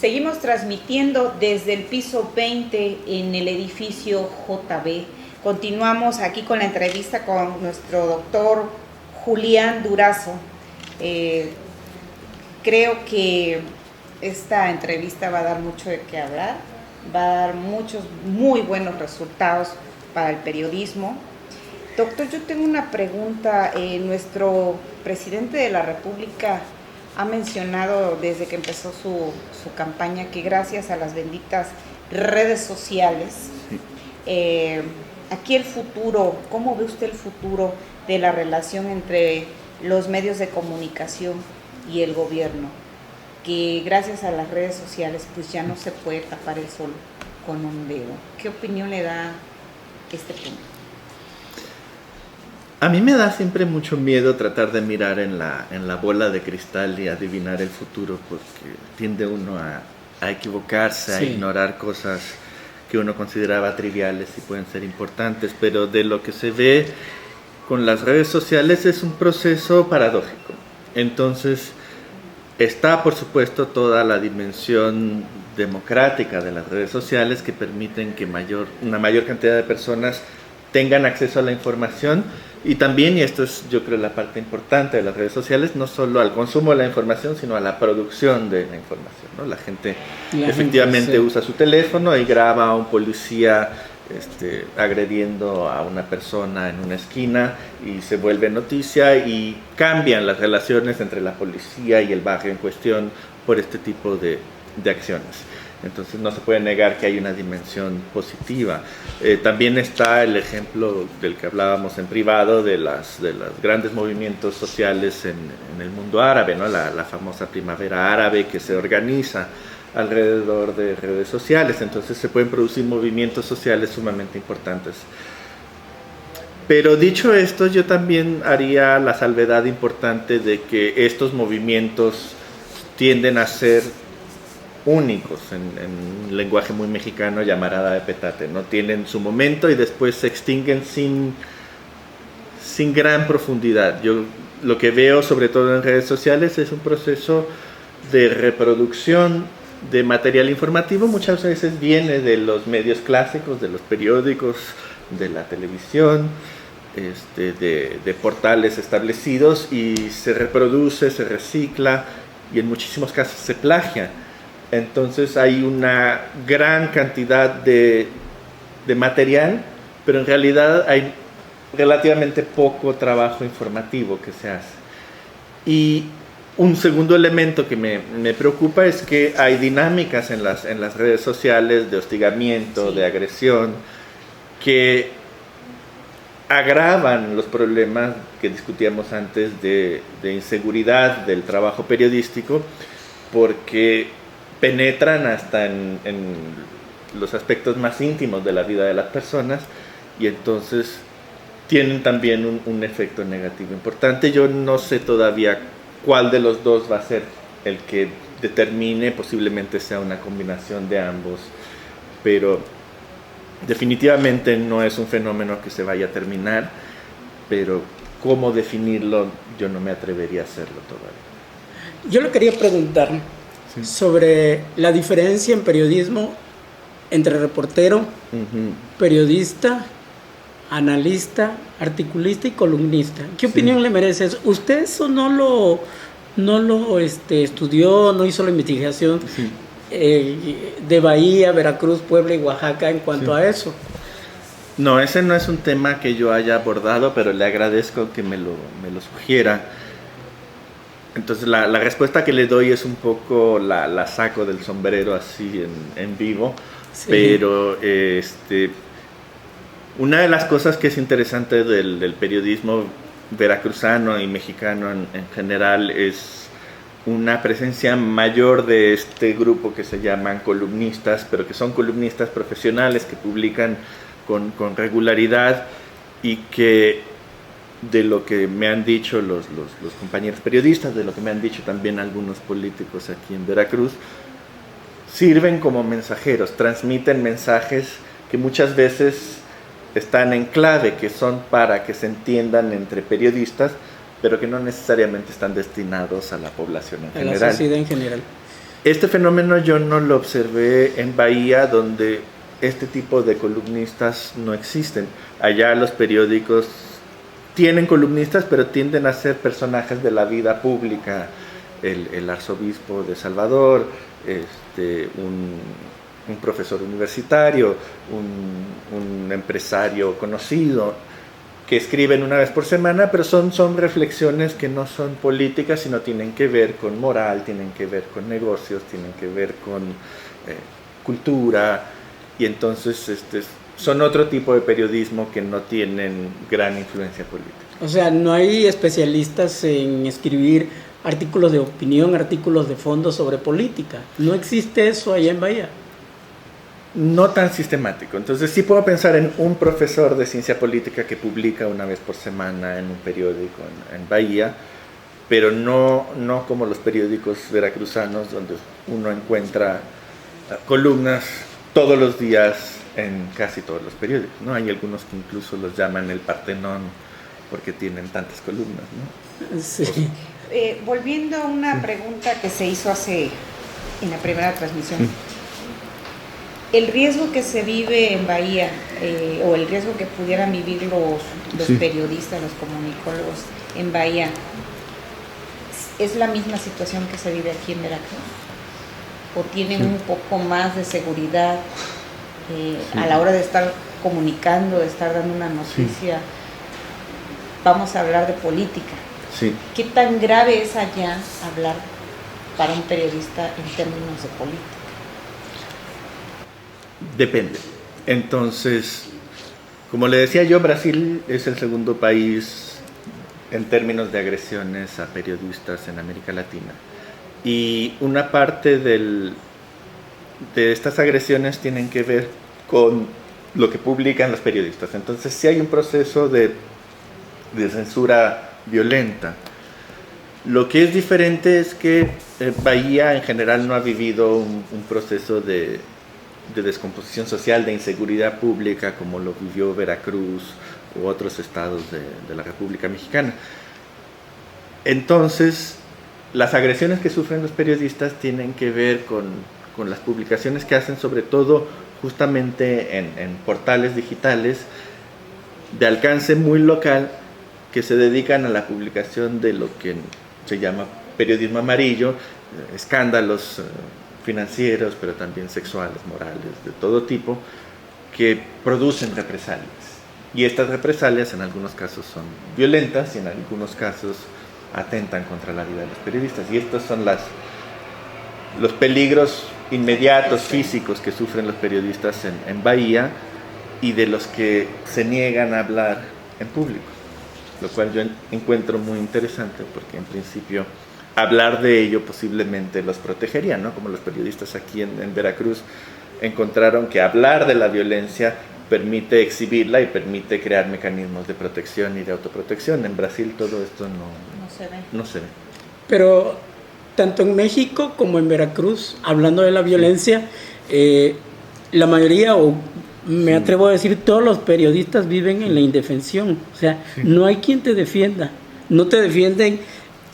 Seguimos transmitiendo desde el piso 20 en el edificio JB. Continuamos aquí con la entrevista con nuestro doctor Julián Durazo. Creo que esta entrevista va a dar mucho de qué hablar, va a dar muchos muy buenos resultados para el periodismo. Doctor, yo tengo una pregunta. Nuestro presidente de la República ha mencionado desde que empezó su campaña que gracias a las benditas redes sociales, aquí el futuro, ¿cómo ve usted el futuro de la relación entre los medios de comunicación y el gobierno? Que gracias a las redes sociales pues ya no se puede tapar el sol con un dedo. ¿Qué opinión le da este punto? A mí me da siempre mucho miedo tratar de mirar en la bola de cristal y adivinar el futuro, porque tiende uno a equivocarse, a ignorar cosas que uno consideraba triviales y pueden ser importantes, pero de lo que se ve con las redes sociales es un proceso paradójico. Entonces, está por supuesto toda la dimensión democrática de las redes sociales que permiten que una mayor cantidad de personas tengan acceso a la información, y también, y esto es yo creo la parte importante de las redes sociales, no solo al consumo de la información, sino a la producción de la información, ¿no? La gente efectivamente usa su teléfono y graba a un policía agrediendo a una persona en una esquina y se vuelve noticia, y cambian las relaciones entre la policía y el barrio en cuestión por este tipo de acciones. Entonces no se puede negar que hay una dimensión positiva. También está el ejemplo del que hablábamos en privado de los grandes movimientos sociales en el mundo árabe, ¿no? La famosa primavera árabe que se organiza alrededor de redes sociales. Entonces se pueden producir movimientos sociales sumamente importantes. Pero dicho esto, yo también haría la salvedad importante de que estos movimientos tienden a ser únicos, en un lenguaje muy mexicano, llamarada de petate, ¿no? Tienen su momento y después se extinguen sin gran profundidad. Yo lo que veo, sobre todo en redes sociales, es un proceso de reproducción de material informativo. Muchas veces viene de los medios clásicos, de los periódicos, de la televisión, de portales establecidos, y se reproduce, se recicla y en muchísimos casos se plagia. Entonces hay una gran cantidad de material, pero en realidad hay relativamente poco trabajo informativo que se hace. Y un segundo elemento que me preocupa es que hay dinámicas en las redes sociales de hostigamiento, de agresión, que agravan los problemas que discutíamos antes de inseguridad del trabajo periodístico, porque penetran hasta en los aspectos más íntimos de la vida de las personas, y entonces tienen también un efecto negativo importante. Yo no sé todavía cuál de los dos va a ser el que determine, posiblemente sea una combinación de ambos, pero definitivamente no es un fenómeno que se vaya a terminar, pero cómo definirlo yo no me atrevería a hacerlo todavía. Yo le quería preguntar sobre la diferencia en periodismo entre reportero, periodista, analista, articulista y columnista. ¿Qué opinión le merece eso? ¿Usted eso no lo estudió, no hizo la investigación de Bahía, Veracruz, Puebla y Oaxaca en cuanto a eso? No, ese no es un tema que yo haya abordado, pero le agradezco que me lo sugiera. Entonces la respuesta que le doy es un poco la saco del sombrero así en vivo, pero una de las cosas que es interesante del periodismo veracruzano y mexicano en general es una presencia mayor de este grupo que se llaman columnistas, pero que son columnistas profesionales que publican con regularidad, y que de lo que me han dicho los compañeros periodistas, de lo que me han dicho también algunos políticos aquí en Veracruz, sirven como mensajeros, transmiten mensajes que muchas veces están en clave, que son para que se entiendan entre periodistas, pero que no necesariamente están destinados a la población en general. A la sociedad en general. Este fenómeno yo no lo observé en Bahía, donde este tipo de columnistas no existen. Allá los periódicos tienen columnistas, pero tienden a ser personajes de la vida pública. El arzobispo de Salvador, un profesor universitario, un empresario conocido, que escriben una vez por semana, pero son reflexiones que no son políticas, sino tienen que ver con moral, tienen que ver con negocios, tienen que ver con cultura, y entonces son otro tipo de periodismo que no tienen gran influencia política. O sea, no hay especialistas en escribir artículos de opinión, artículos de fondo sobre política. ¿No existe eso allá en Bahía? No tan sistemático. Entonces sí puedo pensar en un profesor de ciencia política que publica una vez por semana en un periódico en Bahía, pero no como los periódicos veracruzanos, donde uno encuentra columnas todos los días en casi todos los periódicos, ¿no? Hay algunos que incluso los llaman el Partenón porque tienen tantas columnas, ¿no? Sí. Volviendo a una pregunta que se hizo en la primera transmisión, el riesgo que se vive en Bahía, o el riesgo que pudieran vivir los periodistas, los comunicólogos en Bahía, ¿es la misma situación que se vive aquí en Veracruz? ¿O tienen un poco más de seguridad a la hora de estar comunicando, de estar dando una noticia? Vamos a hablar de política. Sí. ¿Qué tan grave es allá hablar para un periodista en términos de política? Depende. Entonces, como le decía yo, Brasil es el segundo país en términos de agresiones a periodistas en América Latina. Y una parte de estas agresiones tienen que ver con lo que publican los periodistas. Entonces, sí hay un proceso de censura violenta. Lo que es diferente es que Bahía en general no ha vivido un proceso de descomposición social, de inseguridad pública, como lo vivió Veracruz u otros estados de la República Mexicana. Entonces, las agresiones que sufren los periodistas tienen que ver con las publicaciones que hacen, sobre todo justamente en portales digitales de alcance muy local, que se dedican a la publicación de lo que se llama periodismo amarillo, escándalos financieros, pero también sexuales, morales, de todo tipo, que producen represalias. Y estas represalias en algunos casos son violentas y en algunos casos atentan contra la vida de los periodistas. Y estos son los peligros inmediatos, físicos, que sufren los periodistas en Bahía, y de los que se niegan a hablar en público, lo cual yo encuentro muy interesante, porque en principio hablar de ello posiblemente los protegería, ¿no? Como los periodistas aquí en Veracruz encontraron que hablar de la violencia permite exhibirla y permite crear mecanismos de protección y de autoprotección. En Brasil todo esto no se ve. Pero tanto en México como en Veracruz, hablando de la violencia, la mayoría, o me atrevo a decir, todos los periodistas viven en la indefensión. O sea, no hay quien te defienda. No te defienden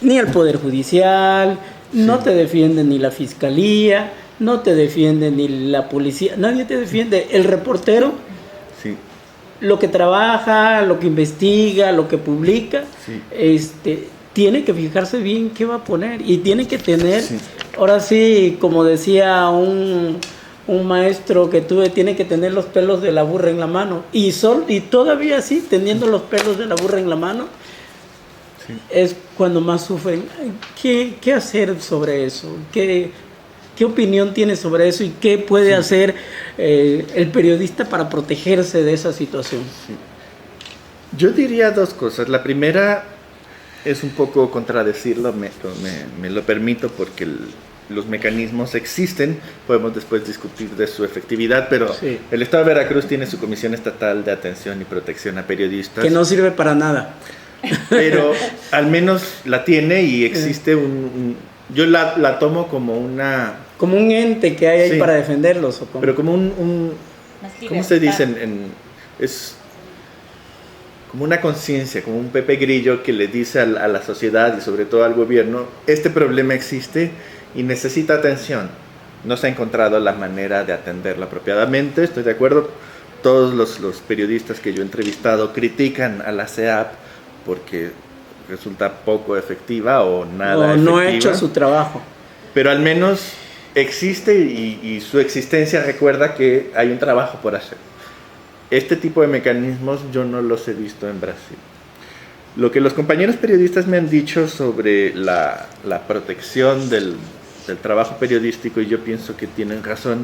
ni el Poder Judicial, no te defiende ni la Fiscalía, no te defiende ni la policía, nadie te defiende. El reportero, lo que trabaja, lo que investiga, lo que publica, tiene que fijarse bien qué va a poner, y tiene que tener, ahora sí, como decía un maestro que tuve, tiene que tener los pelos de la burra en la mano, y todavía así, teniendo los pelos de la burra en la mano, es cuando más sufren. ¿Qué hacer sobre eso? ¿Qué opinión tiene sobre eso? ¿Y qué puede hacer el periodista para protegerse de esa situación? Yo diría dos cosas. La primera es un poco contradecirlo, me lo permito, porque los mecanismos existen, podemos después discutir de su efectividad, pero el Estado de Veracruz tiene su Comisión Estatal de Atención y Protección a Periodistas. Que no sirve para nada. Pero al menos la tiene, y existe yo la tomo como como un ente que hay ahí para defenderlos. Pero como ¿cómo se dice? Es como una conciencia, como un Pepe Grillo que le dice a la sociedad y sobre todo al gobierno: este problema existe y necesita atención. No se ha encontrado la manera de atenderla apropiadamente, estoy de acuerdo. Todos los periodistas que yo he entrevistado critican a la CEAP porque resulta poco efectiva o nada efectiva. No ha hecho su trabajo. Pero al menos existe y su existencia recuerda que hay un trabajo por hacer. Este tipo de mecanismos yo no los he visto en Brasil. Lo que los compañeros periodistas me han dicho sobre la protección del trabajo periodístico, y yo pienso que tienen razón,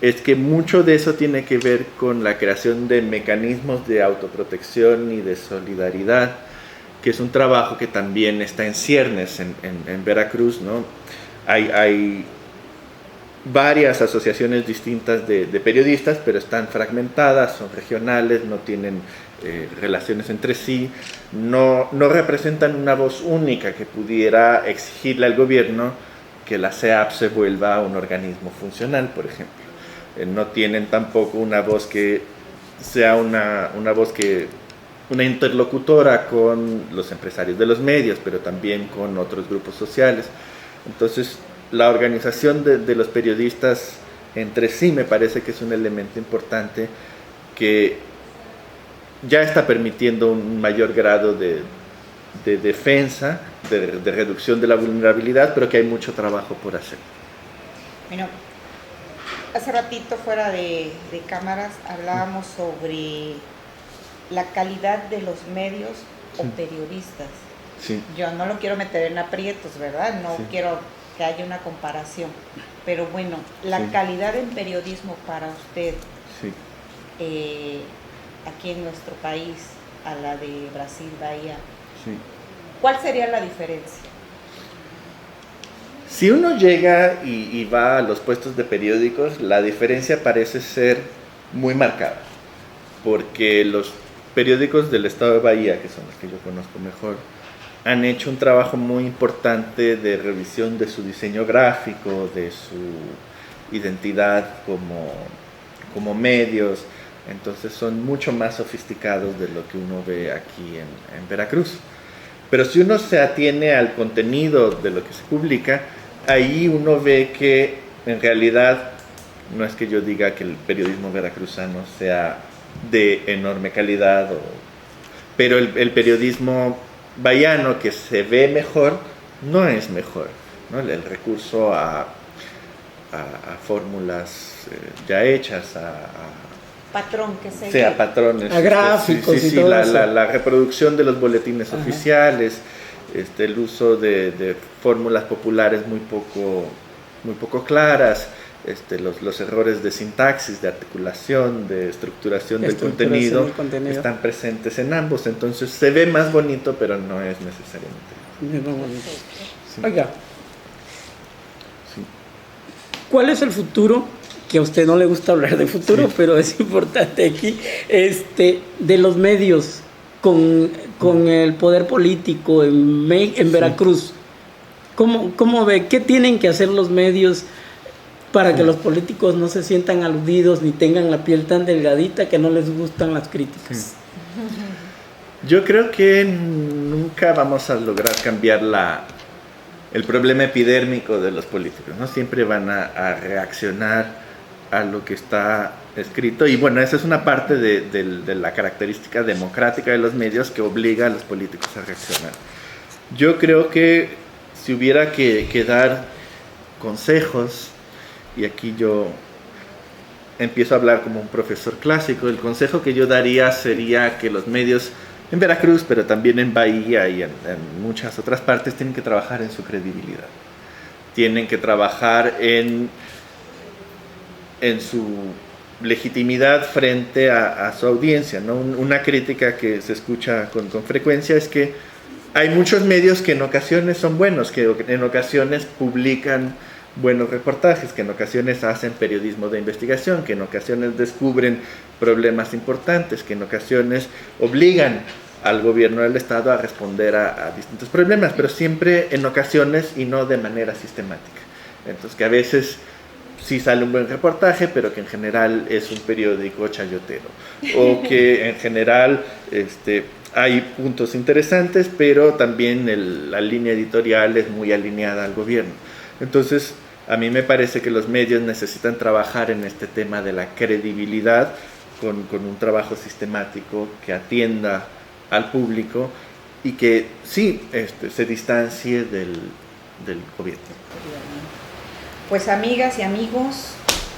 es que mucho de eso tiene que ver con la creación de mecanismos de autoprotección y de solidaridad, que es un trabajo que también está en ciernes en Veracruz, ¿no? Hay varias asociaciones distintas de periodistas, pero están fragmentadas, son regionales, no tienen relaciones entre sí, no representan una voz única que pudiera exigirle al gobierno que la CEAP se vuelva un organismo funcional, por ejemplo. No tienen tampoco una voz que sea una interlocutora con los empresarios de los medios, pero también con otros grupos sociales. Entonces, la organización de los periodistas entre sí me parece que es un elemento importante que ya está permitiendo un mayor grado de defensa, de reducción de la vulnerabilidad, pero que hay mucho trabajo por hacer. Bueno, hace ratito fuera de cámaras hablábamos sobre la calidad de los medios o periodistas. Sí. Yo no lo quiero meter en aprietos, ¿verdad? No quiero que haya una comparación. Pero bueno, la calidad en periodismo para usted, aquí en nuestro país, a la de Brasil, Bahía, ¿cuál sería la diferencia? Si uno llega y va a los puestos de periódicos, la diferencia parece ser muy marcada, porque los periódicos del estado de Bahía, que son los que yo conozco mejor, han hecho un trabajo muy importante de revisión de su diseño gráfico, de su identidad como medios. Entonces son mucho más sofisticados de lo que uno ve aquí en Veracruz. Pero si uno se atiene al contenido de lo que se publica, ahí uno ve que en realidad no es que yo diga que el periodismo veracruzano sea de enorme calidad, pero el periodismo bahiano que se ve mejor no es mejor, ¿no? El recurso a fórmulas ya hechas, patrón que se sea patrones, a gráficos y todo eso. La reproducción de los boletines oficiales, el uso de fórmulas populares muy poco claras, los errores de sintaxis, de articulación, de estructuración del contenido están presentes en ambos. Entonces se ve más bonito, pero no es necesariamente bonito. Sí. Oiga, ¿cuál es el futuro? Que a usted no le gusta hablar de futuro, pero es importante aquí, de los medios con el poder político en Veracruz. ¿Cómo ve? ¿Qué tienen que hacer los medios para que los políticos no se sientan aludidos ni tengan la piel tan delgadita que no les gustan las críticas? Yo creo que nunca vamos a lograr cambiar el problema epidérmico de los políticos, ¿no? Siempre van a reaccionar a lo que está escrito, y bueno, esa es una parte de la característica democrática de los medios que obliga a los políticos a reaccionar. Yo creo que si hubiera que dar consejos, y aquí yo empiezo a hablar como un profesor clásico, el consejo que yo daría sería que los medios en Veracruz, pero también en Bahía y en muchas otras partes, tienen que trabajar en su credibilidad, tienen que trabajar en su legitimidad frente a su audiencia, ¿no? Una crítica que se escucha con frecuencia es que hay muchos medios que en ocasiones son buenos, que en ocasiones publican buenos reportajes, que en ocasiones hacen periodismo de investigación, que en ocasiones descubren problemas importantes, que en ocasiones obligan al gobierno del estado a responder a distintos problemas, pero siempre en ocasiones y no de manera sistemática. Entonces, que a veces sí sale un buen reportaje, pero que en general es un periódico chayotero, o que en general hay puntos interesantes, pero también la línea editorial es muy alineada al gobierno. Entonces, a mí me parece que los medios necesitan trabajar en este tema de la credibilidad con un trabajo sistemático que atienda al público y que sí se distancie del gobierno. Pues amigas y amigos,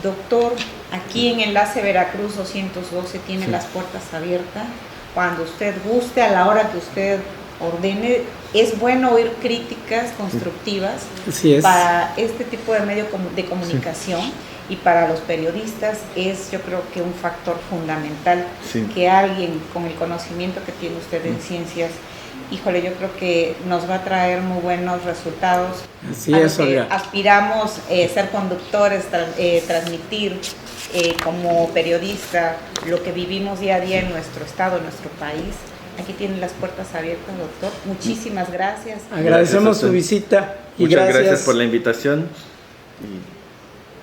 doctor, aquí en Enlace Veracruz 212 tiene las puertas abiertas. Cuando usted guste, a la hora que usted ordene, es bueno oír críticas constructivas para este tipo de medio de comunicación. Y para los periodistas es, yo creo que un factor fundamental que alguien con el conocimiento que tiene usted en ciencias, híjole, yo creo que nos va a traer muy buenos resultados. Así es, Olga. Aspiramos ser conductores, transmitir como periodista lo que vivimos día a día en nuestro estado, en nuestro país. Aquí tienen las puertas abiertas, doctor. Muchísimas gracias. Agradecemos su visita. Y muchas gracias por la invitación. Y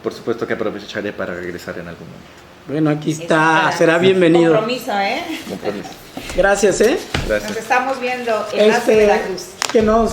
por supuesto que aprovecharé para regresar en algún momento. Bueno, aquí está, será bienvenido. Compromiso, Gracias, Gracias. Nos estamos viendo en Enlace Veracruz. Que nos